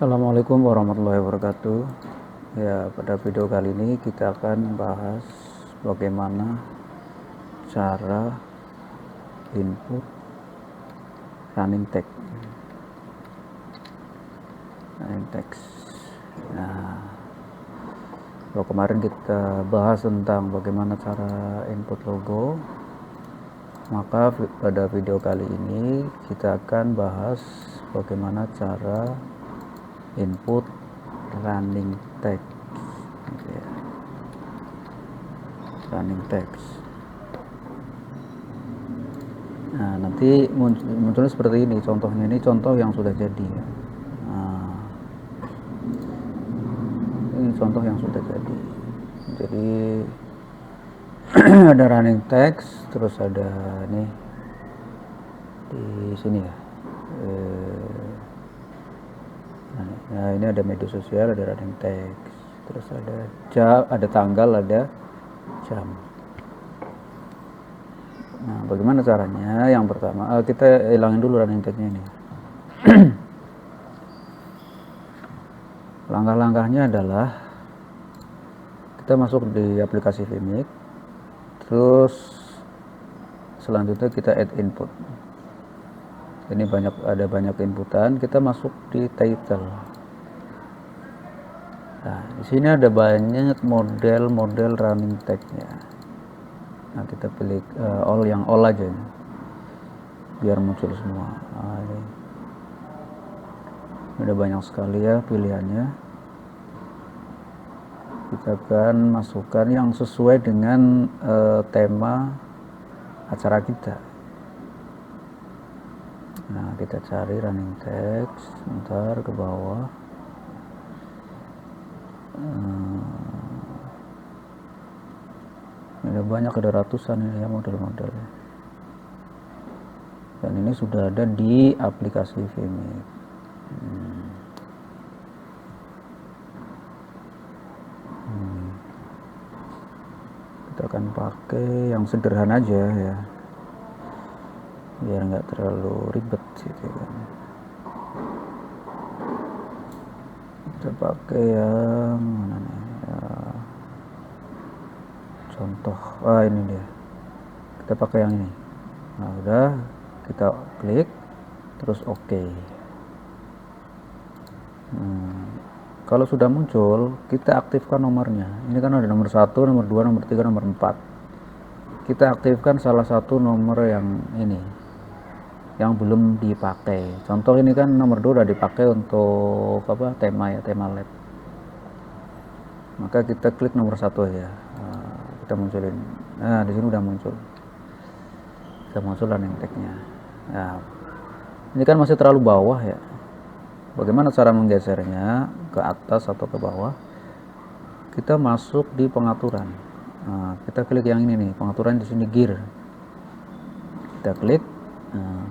Assalamualaikum warahmatullahi wabarakatuh. Ya, pada video kali ini kita akan bahas bagaimana cara input running text. Nah, kalau kemarin kita bahas tentang bagaimana cara input logo, maka pada video kali ini kita akan bahas bagaimana cara input running text, running text. Nah, nanti munculnya seperti ini contohnya. Ini contoh yang sudah jadi. Nah, ini contoh yang sudah jadi. Jadi ada running text, terus ada nih di sini ya. Nah, ini ada media sosial, ada running text, terus ada jam, ada tanggal, ada jam. Nah, bagaimana caranya? Yang pertama, kita hilangin dulu running text-nya ini. Langkah-langkahnya adalah kita masuk di aplikasi Vimeo, terus selanjutnya kita add input. Ini ada banyak inputan. Kita masuk di title. Nah, di sini ada banyak model running text-nya. Nah, kita pilih yang all aja ini, biar muncul semua. Nah, ini ada banyak sekali ya pilihannya. Kita akan masukkan yang sesuai dengan tema acara kita. Nah, kita cari running text, sebentar ke bawah. Ada banyak, ada ratusan ini ya model-model. Dan ini sudah ada di aplikasi Vimeo. Kita akan pakai yang sederhana aja ya, biar nggak terlalu ribet gitu kan. Kita pakai yang mana nih ya, contoh ini dia, kita pakai yang ini. Nah, udah kita klik terus oke. Kalau sudah muncul, kita aktifkan nomornya. Ini kan ada nomor 1, nomor 2, nomor 3, nomor 4. Kita aktifkan salah satu nomor yang ini, yang belum dipakai. Contoh ini kan nomor 2 udah dipakai untuk apa? Tema ya, tema lab. Maka kita klik nomor 1 aja. Nah, kita munculin. Nah, di sini udah muncul. Kita muncul running text-nya. Nah, ini kan masih terlalu bawah ya. Bagaimana cara menggesernya ke atas atau ke bawah? Kita masuk di pengaturan. Nah, kita klik yang ini nih, pengaturan di sini gear. Kita klik. Nah,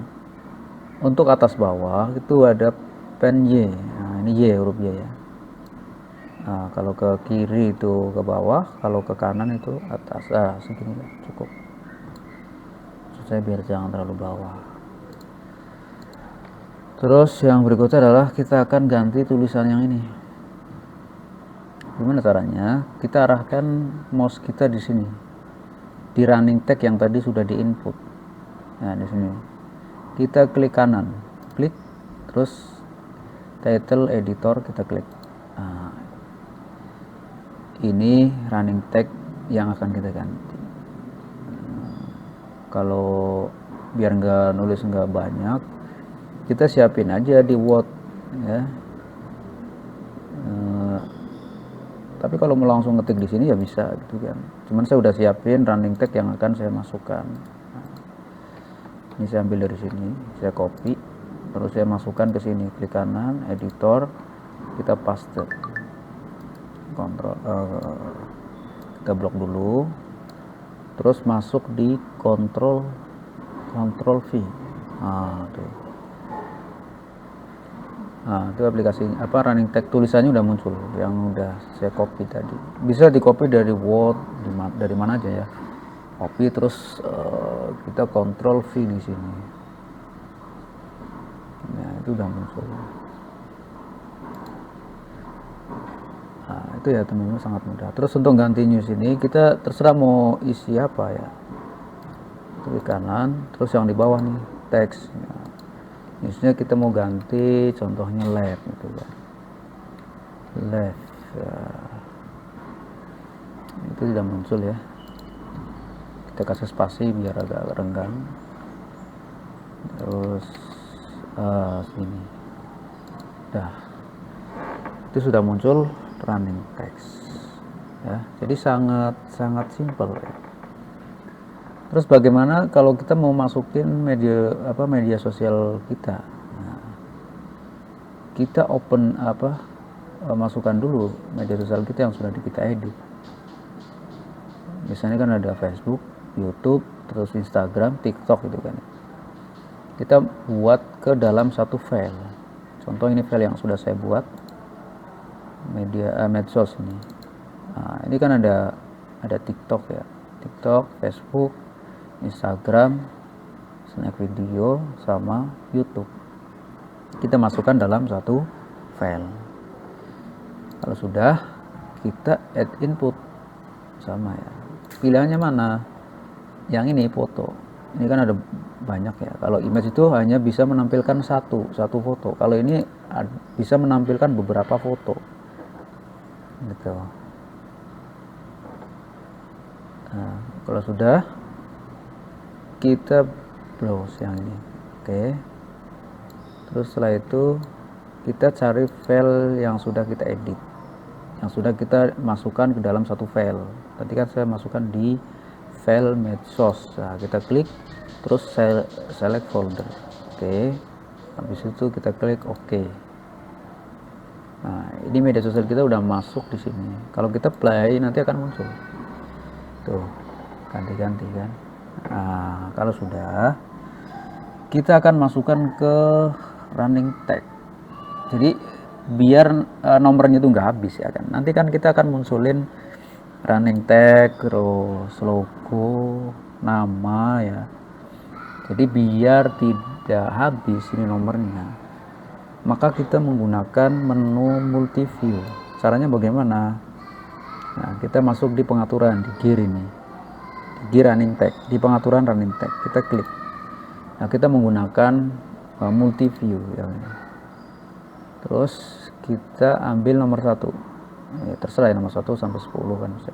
untuk atas bawah itu ada pen Y. Nah, ini Y, huruf Y ya. Nah, kalau ke kiri itu ke bawah, kalau ke kanan itu atas. Segini lah, cukup. Saya biar jangan terlalu bawah. Terus yang berikutnya adalah kita akan ganti tulisan yang ini. Gimana caranya? Kita arahkan mouse kita di sini, di running text yang tadi sudah diinput. Nah, di sini kita klik kanan, klik, terus title editor kita klik. Nah, ini running text yang akan kita ganti. Kalau biar nulis nggak banyak, kita siapin aja di Word ya. Tapi kalau mau langsung ngetik di sini ya bisa gitu kan. Cuman saya udah siapin running text yang akan saya masukkan. Ini saya ambil dari sini, saya copy, terus saya masukkan ke sini, klik kanan, editor, kita paste, kita blok dulu, terus masuk di Ctrl V. Nah, itu aplikasi running text tulisannya udah muncul yang udah saya copy tadi. Bisa di copy dari Word, dari mana aja ya. Copy terus kita Ctrl V di sini. Nah, itu udah muncul. Nah, itu ya teman-teman sangat mudah. Terus untuk ganti news ini kita terserah mau isi apa ya, klik kanan, terus yang di bawah nih teks. Nah, newsnya kita mau ganti contohnya lab gitu kan, lab ya, itu sudah muncul ya. Kita kasih spasi biar agak renggang, terus sini dah, itu sudah muncul running text ya. Jadi sangat simpel ya. Terus bagaimana kalau kita mau masukin media sosial kita? Nah, kita masukkan dulu media sosial kita yang sudah kita edit. Misalnya kan ada Facebook, YouTube, terus Instagram, TikTok gitu kan. Kita buat ke dalam satu file. Contoh ini file yang sudah saya buat, medsos ini. Nah, ini kan ada TikTok ya, TikTok, Facebook, Instagram, snack video, sama YouTube. Kita masukkan dalam satu file. Kalau sudah, kita add input sama ya. Pilihannya mana? Yang ini foto. Ini kan ada banyak ya. Kalau image itu hanya bisa menampilkan satu foto. Kalau ini bisa menampilkan beberapa foto. Gitu. Nah, kalau sudah, kita browse yang ini. Oke. Terus setelah itu kita cari file yang sudah kita edit, yang sudah kita masukkan ke dalam satu file. Tadi kan saya masukkan di file medsos. Nah, kita klik, terus select folder. Oke. Habis itu kita klik OK. Nah, ini media sosial kita udah masuk di sini. Kalau kita play nanti akan muncul. Tuh, ganti-ganti kan. Nah, kalau sudah, kita akan masukkan ke running tag. Jadi biar nomornya itu nggak habis ya kan. Nanti kan kita akan munculin running tag, terus logo, nama ya. Jadi biar tidak habis ini nomornya, maka kita menggunakan menu multiview. Caranya bagaimana? Nah, kita masuk di pengaturan di gear ini, di gear running tag, di pengaturan running tag kita klik. Nah, kita menggunakan multiview ya. Terus kita ambil nomor 1 ya, terserah ya, nomor 1 sampai 10 kan bisa.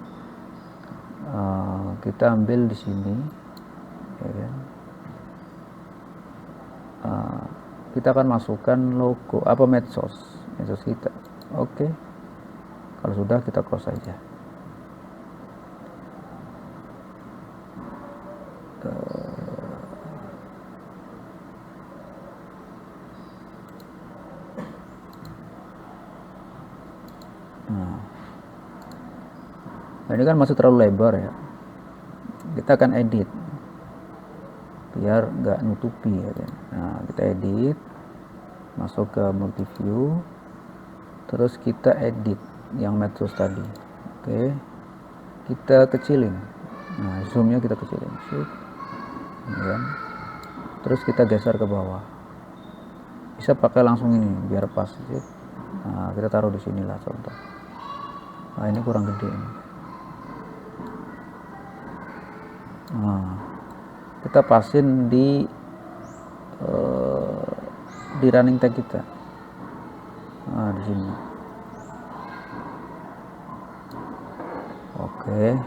Kita ambil di sini ya kan. Kita akan masukkan logo medsos kita. Oke. Kalau sudah, kita close saja. Nah, ini kan masih terlalu lebar ya. Kita akan edit biar nggak nutupi ya kan. Nah, kita edit, masuk ke multiview, terus kita edit yang medsos tadi. Oke, kita kecilin. Nah, zoomnya kita kecilin, ya kan? Terus kita geser ke bawah. Bisa pakai langsung ini biar pas. Nah, kita taruh di sinilah contoh. Nah, ini kurang gede ini. Nah, kita pasin di running tag kita. Nah, di sini. Oke,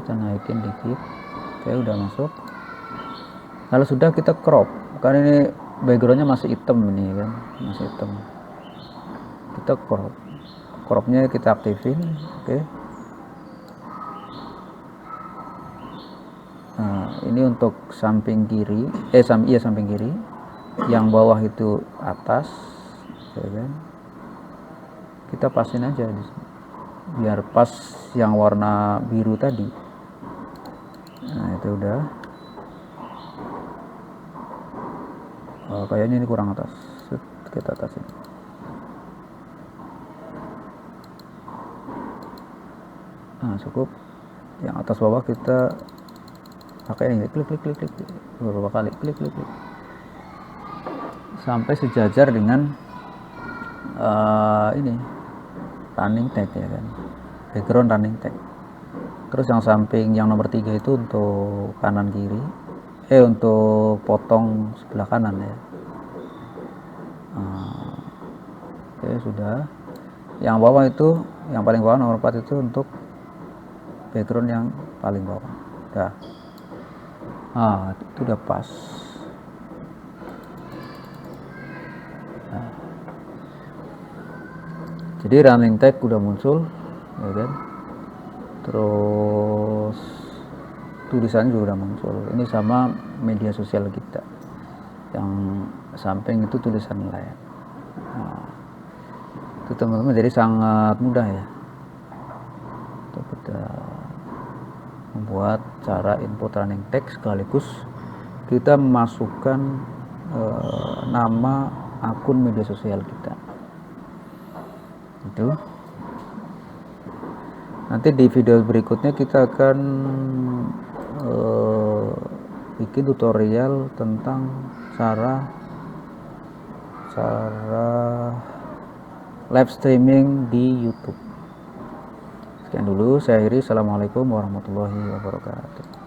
kita naikin dikit. Oke, udah masuk. Kalau sudah, kita crop. Karena ini backgroundnya masih hitam ini kan, masih hitam. Kita crop. Cropnya kita aktifin. Oke. Nah, ini untuk samping kiri, samping kiri. Yang bawah itu atas, ya kan? Kita pasin aja di sini, biar pas yang warna biru tadi. Nah, itu udah. Kayaknya ini kurang atas. Kita atasin. Nah, cukup. Yang atas bawah kita pakai ini, klik beberapa kali, klik sampai sejajar dengan ini running tag ya kan, background running tag. Terus yang samping yang nomor 3 itu untuk kanan kiri, untuk potong sebelah kanan ya. Oke, sudah. Yang bawah itu, yang paling bawah nomor 4 itu untuk background yang paling bawah. Udah. Itu udah pas. Nah. Jadi running tag udah muncul, ya kan? Terus tulisannya juga udah muncul. Ini sama media sosial kita. Yang samping itu tulisan lain. Nah, itu teman-teman, jadi sangat mudah ya untuk kita membuat cara input running tag sekaligus kita memasukkan nama akun media sosial kita. Itu nanti di video berikutnya kita akan bikin tutorial tentang cara live streaming di YouTube. Sekian dulu, saya Iri. Assalamualaikum warahmatullahi wabarakatuh.